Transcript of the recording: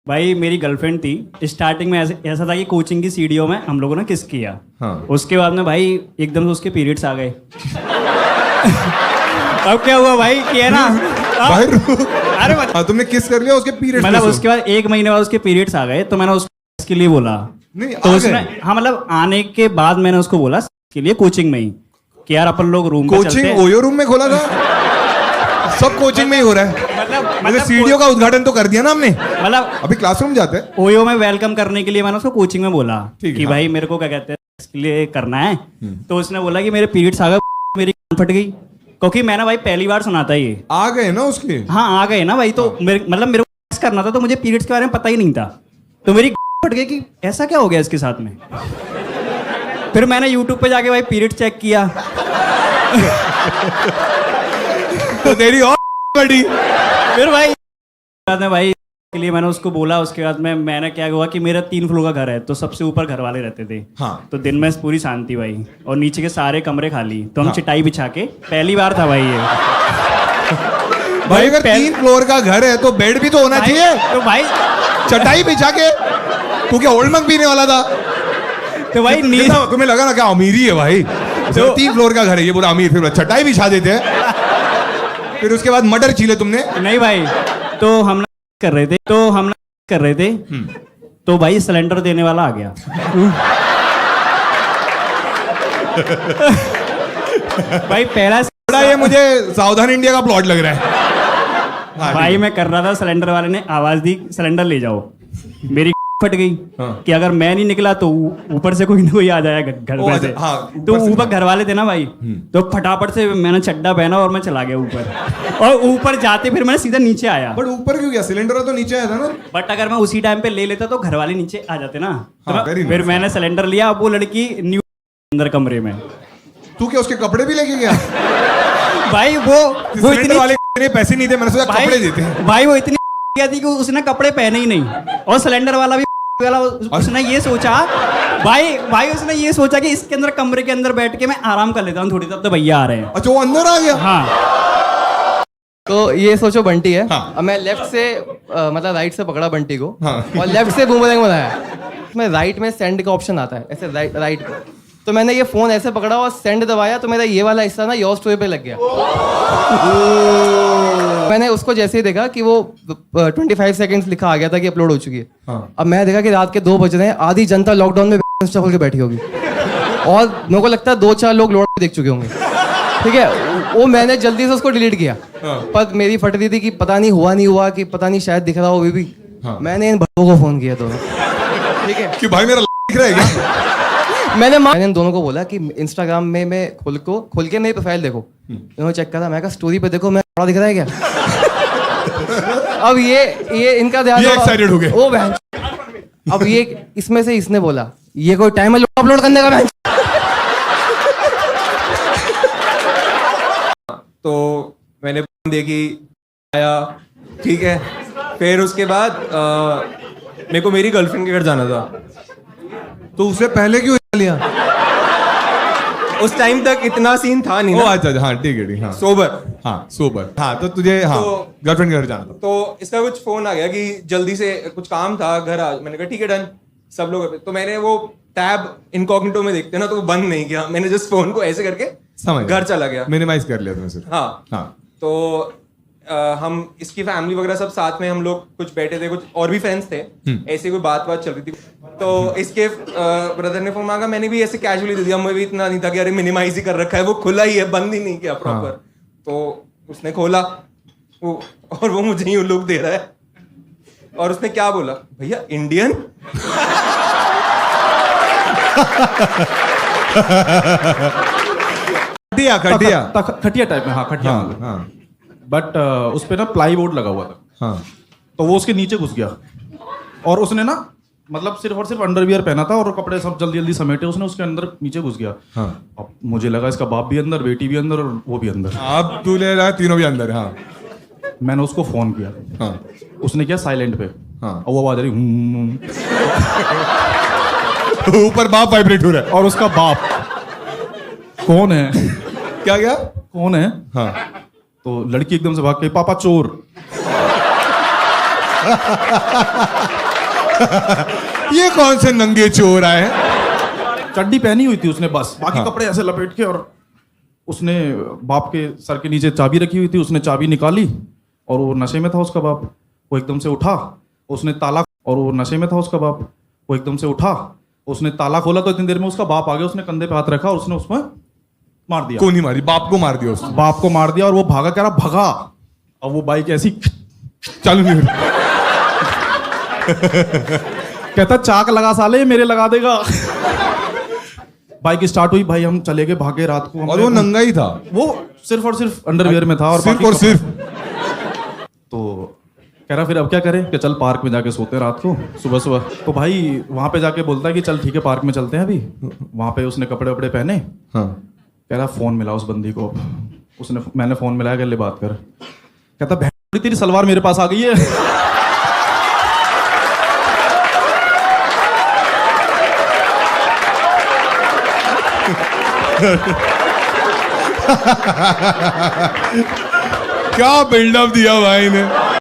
भाई मेरी गर्लफ्रेंड थी। स्टार्टिंग में ऐसा था कि कोचिंग की सीढ़ियों में हम लोगों ने किस किया। हाँ। उसके बाद में भाई एकदम से उसके पीरियड्स आ गए। अब क्या हुआ भाई कि है ना भाई अरे हाँ, तुमने किस कर लिया उसके पीरियड मतलब उसके बाद 1 महीने बाद उसके पीरियड्स आ गए तो मैंने उसके लिए बोला नहीं तो आ उसने गए। हाँ मतलब आने के बाद मैंने उसको बोला के लिए कोचिंग में ही कि यार अपन लोग रूम पे चलते कोचिंग हैं। ओयो रूम में खोला था। सब कोचिंग में ही हो रहा है। मतलब सीढ़ियों का उद्घाटन तो कर दिया ना हमने। मतलब अभी क्लासरूम जाते हैं। ओयो में वेलकम करने के लिए मैंने उसको कोचिंग में बोला ठीक है, कि हाँ। भाई मेरे को क्या कहते हैं इसके लिए करना है। तो उसने बोला कि मेरे पीरियड्स आ गए, मेरी फट गई क्योंकि मैंने भाई पहली बार सुना था ये। आ गए ना उसके। हाँ आ गए ना भाई। तो मतलब मेरे को करना था तो मुझे पीरियड्स के बारे में पता ही नहीं था। तो मेरी फट गई कि ऐसा क्या हो गया इसके साथ में। फिर मैंने यूट्यूब पे जाके भाई पीरियड चेक किया। तो तेरी और बड़ी। फिर भाई बाद में भाई के लिए मैंने उसको बोला। उसके बाद में मैंने क्या हुआ कि मेरा 3 फ्लोर का घर है तो सबसे ऊपर घर वाले रहते थे। हाँ। तो दिन में पूरी शांति भाई और नीचे के सारे कमरे खाली। तो हम हाँ। चटाई बिछा के पहली बार था भाई ये। भाई अगर 3 फ्लोर का घर है तो बेड भी तो होना चाहिए। तो भाई चटाई बिछा के तू क्या ओल्ड मंक पीने वाला था। तो भाई कितना तुम्हें लगा ना क्या अमीरी है भाई। तो 3 फ्लोर का घर है ये पूरा अमीर। फिर चटाई बिछा देते हैं। फिर उसके बाद मटर छीले तुमने। नहीं भाई तो हम कर रहे थे तो भाई सिलेंडर देने वाला आ गया। भाई पहला थोड़ा ये मुझे सावधान इंडिया का प्लॉट लग रहा है। हाँ, भाई मैं कर रहा था सिलेंडर वाले ने आवाज दी सिलेंडर ले जाओ। मेरी फट गई हाँ। कि अगर मैं नहीं निकला तो ऊपर से कोई ना कोई आ जाएगा घर ओ, पे अच्छा, से। हाँ, तो ऊपर से ऊपर घर वाले थे ना भाई। तो फटाफट से मैंने चड्डा पहना और मैं चला गया ऊपर। और ऊपर जाते फिर मैंने सीधा नीचे आया। बट ऊपर क्यों गया। सिलेंडर तो नीचे आया था ना। बट अगर मैं उसी टाइम पे ले लेता तो घर वाले नीचे आ जाते ना। तो हाँ, very फिर nice। मैंने सिलेंडर लिया। अब वो लड़की न्यू अंदर कमरे में। तू क्या उसके कपड़े भी लेके गया। भाई वो सिलेंडर इतनी वाले ने पैसे नहीं थे। मैंने सोचा कपड़े देते हैं। भाई वो इतनी गया थी कि उसने कपड़े पहने ही नहीं। और सिलेंडर वाला भी वाला उसने ये सोचा भाई उसने ये सोचा कि इसके अंदर कमरे के अंदर बैठ के मैं आराम कर लेता हूँ थोड़ी देर तो भैया आ रहे हैं। अच्छा वो अंदर आ गया। हाँ तो ये सोचो बंटी है। हाँ। अब मैं लेफ्ट से मतलब राइट से पकड़ा बंटी को। हाँ। और लेफ्ट से बूमरैंग बनाया। इसमें राइट में सेंड का ऑप्शन आता है ऐसे राइट पे। तो मैंने ये फोन ऐसे पकड़ा और सेंड दबाया तो मेरा ये वाला हिस्सा ना योर स्टोरी पे लग गया। मैंने उसको जैसे ही देखा कि वो 25 सेकंड्स लिखा आ गया था कि अपलोड हो चुकी है। हाँ। अब मैं देखा कि रात के 2 बज रहे हैं। आधी जनता लॉकडाउन में इंस्टा खोल के बैठी होगी। और मेरे को लगता है 2-4 लोग लोड देख चुके होंगे। ठीक है वो मैंने जल्दी से उसको डिलीट किया। हाँ। पर मेरी फट रही थी कि पता नहीं हुआ नहीं हुआ कि पता नहीं शायद दिख रहा हो अभी भी। हाँ। मैंने इन भट्टों को फोन किया दोनों। ठीक है कि भाई मेरा दिख रहा है क्या? मैंने इन दोनों को बोला कि इंस्टाग्राम में मैं खोल के मेरी प्रोफाइल देखो। इन्होंने चेक करा। मैं कहा स्टोरी पे देखो मैं बड़ा दिख रहा है क्या। अब ये इनका ध्यान ये excited हो गए। ओ बहन। अब ये इसमें से इसने बोला ये कोई टाइम है अपलोड करने का बहन। तो मैंने देखी आया ठीक है। फिर उसके बाद मेरे को मेरी गर्लफ्रेंड के घर जाना था। तो उससे पहले क्यों लिया। उस टाइम तक इतना सीन था नहीं ओ ना। अच्छा हाँ ठीक है ठीक। हाँ सोबर। हाँ सोबर। हाँ तो तुझे हाँ तो- गर्लफ्रेंड के घर जाना था। तो इसका कुछ फोन आ गया कि जल्दी से कुछ काम था घर आ। मैंने कहा ठीक है डन। सब लोग तो मैंने वो टैब इनकॉग्निटो में देखते ना तो वो बंद नहीं किया। मैंने जस्ट फोन को ऐसे करके समझ घर चला गया। मिनिमाइज कर लिया तुमने सिर्फ। हाँ हाँ तो हम इसकी फैमिली वगैरह सब साथ में हम लोग कुछ बैठे थे। कुछ और भी फ्रेंड्स थे। ऐसे कोई बात चल रही थी। तो इसके ब्रदर ने फोन मांगा। मैंने भी ऐसे कैजुअली दे दिया। मुझे भी इतना नहीं था कि अरे मिनिमाइज ही कर रखा है। वो खुला ही है बंद ही नहीं किया प्रॉपर। तो उसने खोला और वो मुझे ही लुक दे रहा है। और उसने क्या बोला भैया इंडियन। खटिया खटिया। खटिया टाइप में। हाँ खटिया। हाँ हाँ बट उस पे ना प्लाई बोर्ड लगा हुआ था। हाँ तो वो उसके नीचे घुस गया और उसने ना मतलब सिर्फ और सिर्फ अंडरवियर पहना था और कपड़े सब जल्दी जल्दी समेटे। उसने उसके अंदर नीचे घुस गया। हाँ। अब मुझे लगा इसका बाप भी अंदर, बेटी भी अंदर और वो भी अंदर। अब तू ले रहा है तीनों भी अंदर। हाँ मैंने उसको फोन किया। हाँ उसने किया साइलेंट पे। हाँ। और वो आवाज आ रही ऊपर बाप वाइब्रेट हो रहा है। और उसका बाप कौन है क्या क्या। कौन है। हाँ तो लड़की एकदम से भाग गई पापा चोर। ये कौन से नंगे चोर आए हैं? चड्डी पहनी हुई थी उसने बस, बाकी हाँ। कपड़े ऐसे लपेट के, और उसने बाप के सर के नीचे चाबी रखी हुई थी, उसने चाबी निकाली और वो नशे में था उसका बाप। वो एकदम से उठा, उसने ताला, और वो नशे में था उसका बाप। वो एकदम से उठा, उसने ताला खोला तो इतनी देर में उसका बाप आ गया, उसने कंधे पे हाथ रखा और उसने उसमें मार दिया। को नहीं मारी, बाप को मार दिया उसने। बाप को मार दिया और वो भागा, कह रहा भगा, और वो बाइक ऐसी चालू नहीं हुई। कहता चाक लगा साले, ये मेरे लगा देगा। बाइक स्टार्ट हुई, भाई हम चले गए, भागे रात को। और वो नंगा ही था, वो सिर्फ और सिर्फ अंडरवियर में था, और सिर्फ बाकी और सिर्फ। तो कह रहा फिर अब क्या करें, कि चल पार्क में जाके सोते हैं रात को, सुबह सुबह। तो भाई वहां पे जाके बोलता है कि चल ठीक है पार्क में चलते हैं अभी। वहां पे उसने कपड़े वपड़े पहने। हाँ। कह रहा फोन मिला उस बंदी को। मैंने फोन मिलाया, कर ले बात कर। कहता बहन तेरी सलवार मेरे पास आ गई है। क्या बिल्डअप दिया भाई ने।